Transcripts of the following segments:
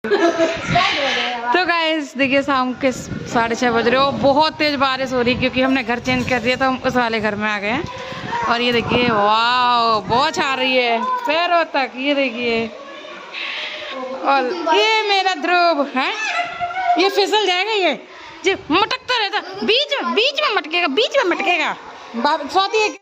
तो गाइस देखिए शाम के 6:30 बज रहे हो, बहुत तेज बारिश हो रही क्योंकि हमने घर चेंज कर दिया तो हम उस वाले घर में आ गए हैं। और ये देखिए वाह बहुत आ रही है पैरों तक, ये देखिए। और ये मेरा ध्रुव है, ये फिसल जाएगा, ये जी मटकता रहता, बीच में मटकेगा। स्वाति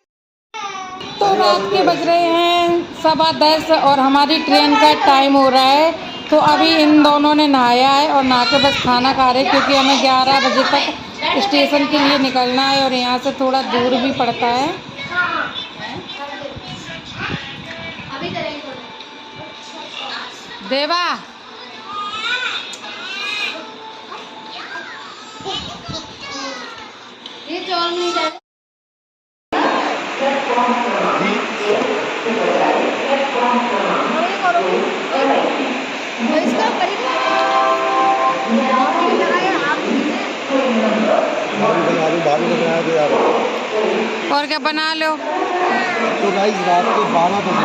तो रात के बज रहे हैं 10:15 और हमारी ट्रेन का टाइम हो रहा है। तो अभी इन दोनों ने नहाया है और नहा के बस खाना खा रहे क्योंकि हमें 11 बजे तक स्टेशन के लिए निकलना है और यहाँ से थोड़ा दूर भी पड़ता है। देवा ये चौल नहीं जाए। और क्या बना लो। तो गाइस रात के 12 बजे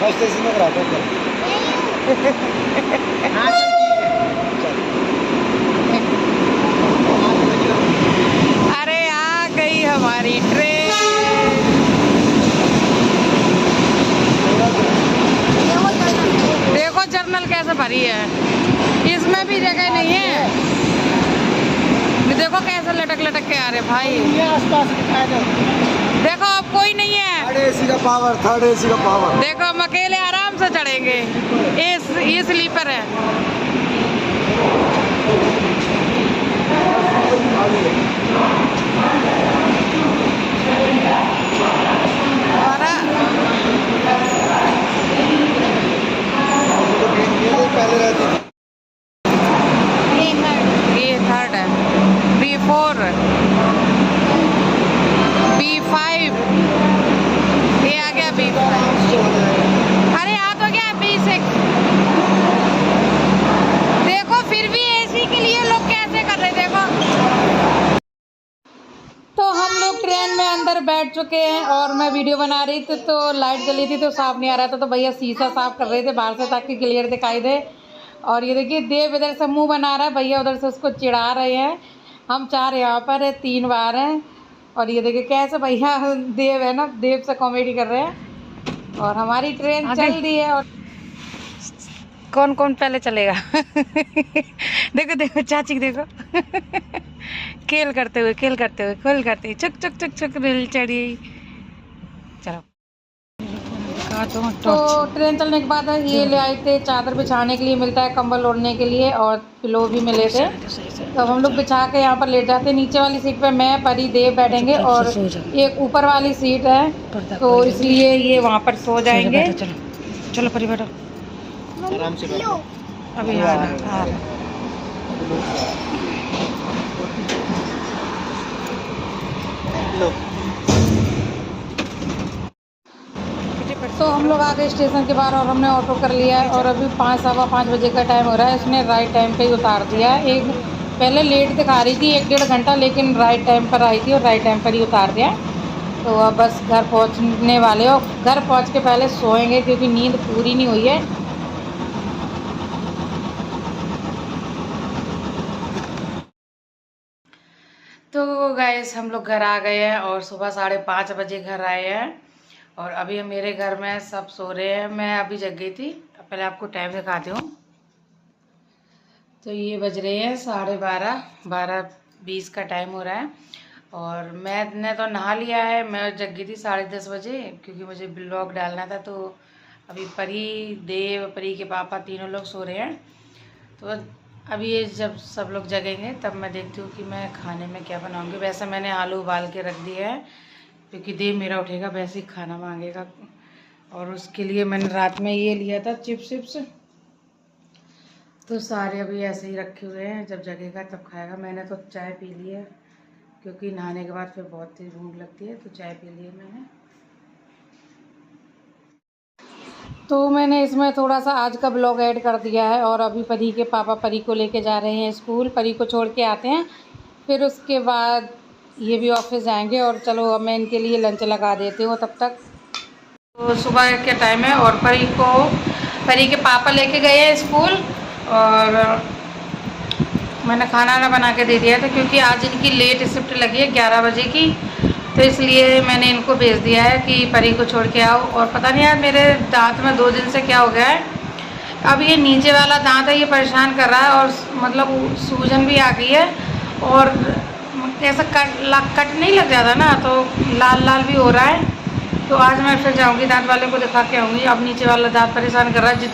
फर्स्ट एसी में कराता हूँ। अरे आ गई हमारी ट्रेन। देखो जर्नल कैसे भरी है, इसमें भी जगह नहीं है। देखो कैसे लटक के आ रहे भाई, आसपास देखो अब कोई नहीं है। थर्ड एसी का पावर। देखो हम अकेले आराम से चढ़ेंगे, ये स्लीपर है। पहले रहती थी। ये थर्ड है, B4 B5, ये आ गया B5। अरे आ तो गया B6। देखो फिर भी एसी के लिए लोग कैसे कर रहे, देखो। तो हम लोग ट्रेन में अंदर बैठ चुके हैं और मैं वीडियो बना रही थी तो लाइट जली थी तो साफ नहीं आ रहा था, तो भैया शीशा साफ कर रहे थे बाहर से ताकि क्लियर दिखाई दे। और ये देखिए देव इधर से मुंह बना रहा है, भैया उधर से उसको चिढ़ा रहे हैं। हम 4 यहाँ पर है, 3 बार हैं। और ये देखिए कैसे भैया देव है ना, देव से कॉमेडी कर रहे हैं। और हमारी ट्रेन चल रही है। और कौन कौन पहले चलेगा देखो चाची देखो खेल करते हुए चुक रेल चढ़ी। चलो तो ट्रेन चलने के बाद ये ले आए थे चादर बिछाने के लिए, मिलता है कंबल ओढ़ने के लिए, और पिलो भी मिले थे। तो हम लोग बिछा के यहाँ पर लेट जाते हैं। नीचे वाली सीट पे मैं परी देव बैठेंगे और एक ऊपर वाली सीट है तो इसलिए ये वहाँ पर सो जाएंगे। चलो परी बैठो आराम से बैठो। अभी आ रहा। तो हम लोग आ गए स्टेशन के बाहर और हमने ऑटो कर लिया है और अभी 5-5:15 बजे का टाइम हो रहा है। इसने राइट टाइम पे ही उतार दिया है। एक पहले लेट दिखा रही थी 1-1.5 घंटा, लेकिन राइट टाइम पर आई थी और राइट टाइम पर ही उतार दिया। तो अब बस घर पहुंचने वाले हो। घर पहुंच के पहले सोएंगे क्योंकि नींद पूरी नहीं हुई है। तो गाइस हम लोग घर आ गए हैं और सुबह 5:30 बजे घर आए हैं और अभी मेरे घर में सब सो रहे हैं। मैं अभी जग गई थी। पहले आपको टाइम दिखाती हूँ। तो ये बज रहे हैं 12:30, 12:20 का टाइम हो रहा है और मैंने तो नहा लिया है। मैं जग गई थी 10:30 बजे क्योंकि मुझे ब्लॉग डालना था। तो अभी परी देव परी के पापा तीनों लोग सो रहे हैं। तो अभी ये जब सब लोग जगेंगे तब मैं देखती हूँ कि मैं खाने में क्या बनाऊँगी। वैसे मैंने आलू उबाल के रख दिया है क्योंकि देव मेरा उठेगा वैसे ही खाना मांगेगा। और उसके लिए मैंने रात में ये लिया था चिप्स। तो सारे अभी ऐसे ही रखे हुए हैं, जब जगेगा तब खाएगा। मैंने तो चाय पी ली है क्योंकि नहाने के बाद फिर बहुत तेज भूख लगती है, तो चाय पी ली है मैंने। तो मैंने इसमें थोड़ा सा आज का ब्लॉग ऐड कर दिया है। और अभी परी के पापा परी को लेके जा रहे हैं स्कूल, परी को छोड़ के आते हैं, फिर उसके बाद ये भी ऑफिस जाएंगे। और चलो अब मैं इनके लिए लंच लगा देती हूँ तब तक। तो सुबह के टाइम है और परी के पापा लेके गए हैं स्कूल और मैंने खाना ना बना के दे दिया था क्योंकि आज इनकी लेट शिफ्ट लगी है 11 बजे की, तो इसलिए मैंने इनको भेज दिया है कि परी को छोड़ के आओ। और पता नहीं यार मेरे दांत में 2 दिन से क्या हो गया है, अब ये नीचे वाला दांत है ये परेशान कर रहा है और मतलब सूजन भी आ गई है और ऐसा कट नहीं लग जाता ना, तो लाल लाल भी हो रहा है। तो आज मैं फिर जाऊंगी दांत वाले को दिखा के आऊँगी। अब नीचे वाला दांत परेशान कर रहा है,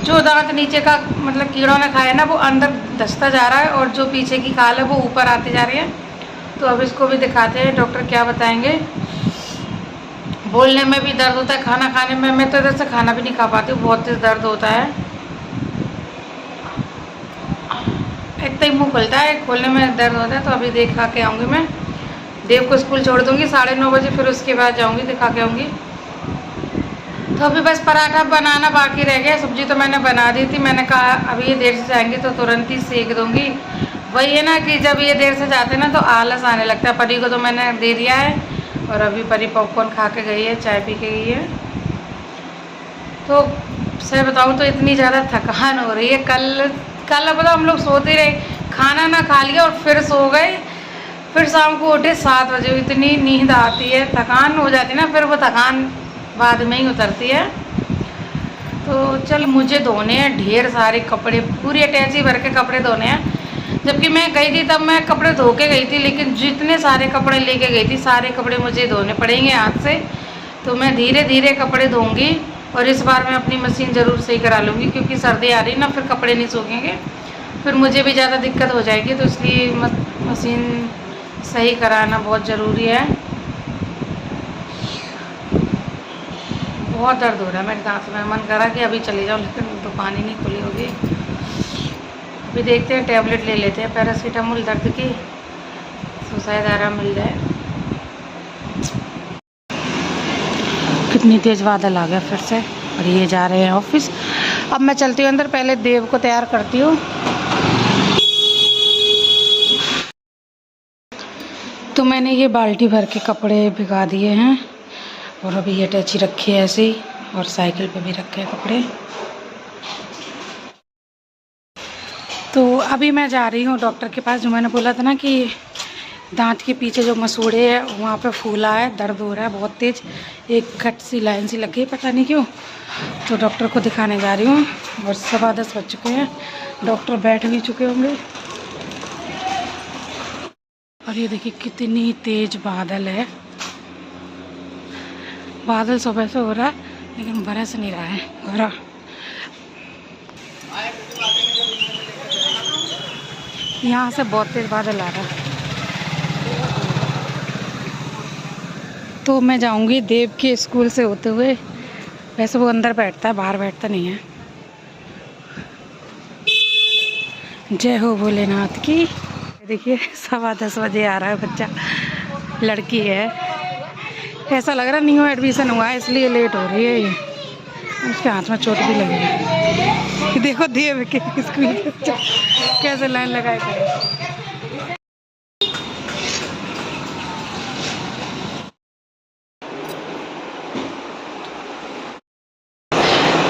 जो दांत नीचे का मतलब कीड़ों ने खाया ना वो अंदर धंसता जा रहा है और जो पीछे की खाल है वो ऊपर आती जा रही है। तो अब इसको भी दिखाते हैं, डॉक्टर क्या बताएंगे। बोलने में भी दर्द होता है, खाना खाने में मैं तो इधर से खाना भी नहीं खा पाती हूँ, बहुत तेज दर्द होता है। इतना ही मुँह खुलता है, खोलने में दर्द होता है। तो अभी देखा के आऊँगी मैं, देव को स्कूल छोड़ दूँगी 9:30 बजे, फिर उसके बाद जाऊँगी दिखा के आऊँगी। तो अभी बस पराठा बनाना बाकी रह गया, सब्जी तो मैंने बना दी थी। मैंने कहा अभी ये देर से जाएंगे तो तुरंत ही सेक दूँगी। वही है ना कि जब ये देर से जाते हैं ना तो आलस आने लगता है। परी को तो मैंने दे दिया है और अभी परी पॉपकॉर्न खा के गई है, चाय पी के गई है। तो सही बताऊँ तो इतनी ज़्यादा थकान हो रही है। कल बताओ हम लोग सोते रहे, खाना ना खा लिया और फिर सो गए, फिर शाम को उठे 7 बजे। इतनी नींद आती है, थकान हो जाती है ना, फिर वो थकान बाद में ही उतरती है। तो चल मुझे धोने हैं ढेर सारे कपड़े, पूरी अटैची भर के कपड़े धोने हैं। जबकि मैं गई थी तब मैं कपड़े धो के गई थी, लेकिन जितने सारे कपड़े लेके गई थी सारे कपड़े मुझे धोने पड़ेंगे हाथ से। तो मैं धीरे धीरे कपड़े धोऊंगी और इस बार मैं अपनी मशीन ज़रूर सही करा लूँगी क्योंकि सर्दी आ रही ना, फिर कपड़े नहीं सूखेंगे, फिर मुझे भी ज़्यादा दिक्कत हो जाएगी। तो इसलिए मशीन सही कराना बहुत ज़रूरी है। बहुत दर्द हो रहा है मेरे दांत में, मन करा कि अभी चली जाऊँ लेकिन दुकान ही नहीं खुली होगी। अभी देखते हैं, टैबलेट ले लेते हैं पैरासीटामोल दर्द की, तो शायद आराम मिल जाए। कितनी तेज़ बादल आ गया फिर से और ये जा रहे हैं ऑफिस। अब मैं चलती हूँ अंदर, पहले देव को तैयार करती हूँ। तो मैंने ये बाल्टी भर के कपड़े भिगा दिए हैं और अभी ये अटैची रखी है ऐसे ही, और साइकिल पे भी रखे हैं कपड़े। तो अभी मैं जा रही हूँ डॉक्टर के पास। जो मैंने बोला था ना कि दांत के पीछे जो मसूड़े है वहाँ पे फूला है, दर्द हो रहा है बहुत तेज़, एक कट सी लाइन सी लगी है पता नहीं क्यों। तो डॉक्टर को दिखाने जा रही हूँ और 10:15 बज चुके हैं, डॉक्टर बैठ भी चुके होंगे। और ये देखिए कितनी तेज़ बादल है, बादल सुबह से हो रहा है लेकिन बरस नहीं रहा है हो रहा। यहाँ से बहुत तेज़ बादल आ रहा है। तो मैं जाऊँगी देव के स्कूल से होते हुए, वैसे वो अंदर बैठता है बाहर बैठता नहीं है। जय हो भोलेनाथ की। देखिए 10:15 बजे आ रहा है बच्चा, लड़की है। ऐसा लग रहा न्यू एडमिशन हुआ है इसलिए लेट हो रही है ये। उसके हाथ में चोट भी लगी है। देखो देव के स्कूल बच्चा कैसे लाइन लगाए खड़े।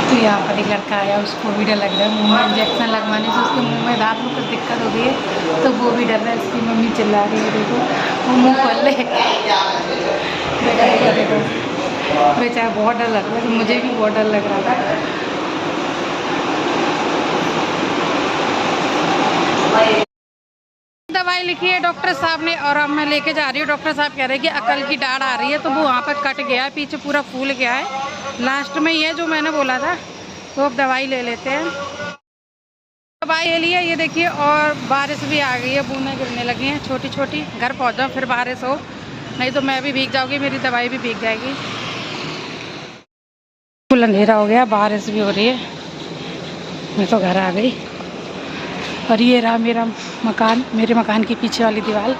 तो यहाँ पर एक लड़का आया, उसको भी डर लग रहा है, मुंह में इंजेक्शन लगवाने से उसके मुंह में दांत में कुछ दिक्कत हो गई है, तो वो भी डर रहा है। उसकी मम्मी चिल्ला रही है, देखो वो मुँह खोल ले। बेचारा बहुत डर लग रहा है, तो मुझे भी बहुत डर लग रहा था। दवाई लिखी है डॉक्टर साहब ने और अब मैं लेके जा रही हूँ। डॉक्टर साहब कह रहे हैं कि अकल की दाढ़ आ रही है, तो वो वहाँ पर कट गया है, पीछे पूरा फूल गया है, लास्ट में ये जो मैंने बोला था। तो अब दवाई ले लेते हैं। दवाई ले ली है, ये देखिए। और बारिश भी आ गई है, बूंदें गिरने लगी हैं छोटी छोटी। घर पहुँच जाओ फिर बारिश हो, नहीं तो मैं भी भीग जाऊँगी, मेरी दवाई भी भीग जाएगी। फुल अंधेरा हो गया, बारिश भी हो रही है, मैं तो घर आ गई। और ये रहा मेरा मकान, मेरे मकान के पीछे वाली दीवार।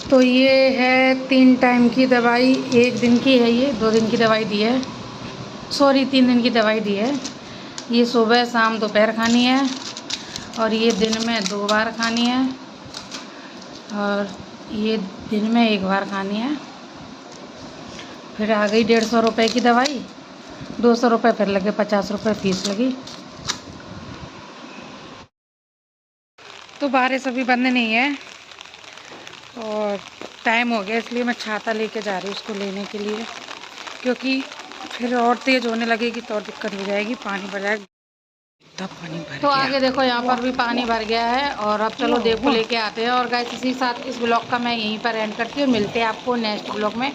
तो ये है 3 टाइम की दवाई, 1 दिन की है, ये 2 दिन की दवाई दी है, सॉरी 3 दिन की दवाई दी है। ये सुबह शाम दोपहर खानी है और ये दिन में 2 बार खानी है। और ये दिन में एक बार खानी है। फिर आ गई 150 रुपये की दवाई, 200 रुपये फिर लगे, 50 रुपये फीस लगी। तो बारिश अभी बंद नहीं है और टाइम हो गया, इसलिए मैं छाता लेके जा रही हूँ उसको लेने के लिए, क्योंकि फिर और तेज़ होने लगेगी तो और दिक्कत हो जाएगी, पानी भर जाएगा तब पानी भर तो आगे देखो यहाँ पर भी पानी भर गया है। और अब चलो देव को लेके आते हैं। और गाइस इसी साथ इस ब्लॉग का मैं यहीं पर एंड करती हूँ। मिलते हैं आपको नेक्स्ट ब्लॉग में।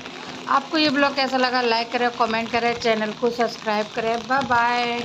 आपको ये ब्लॉग कैसा लगा लाइक करें, कमेंट करें, चैनल को सब्सक्राइब करें। Bye bye.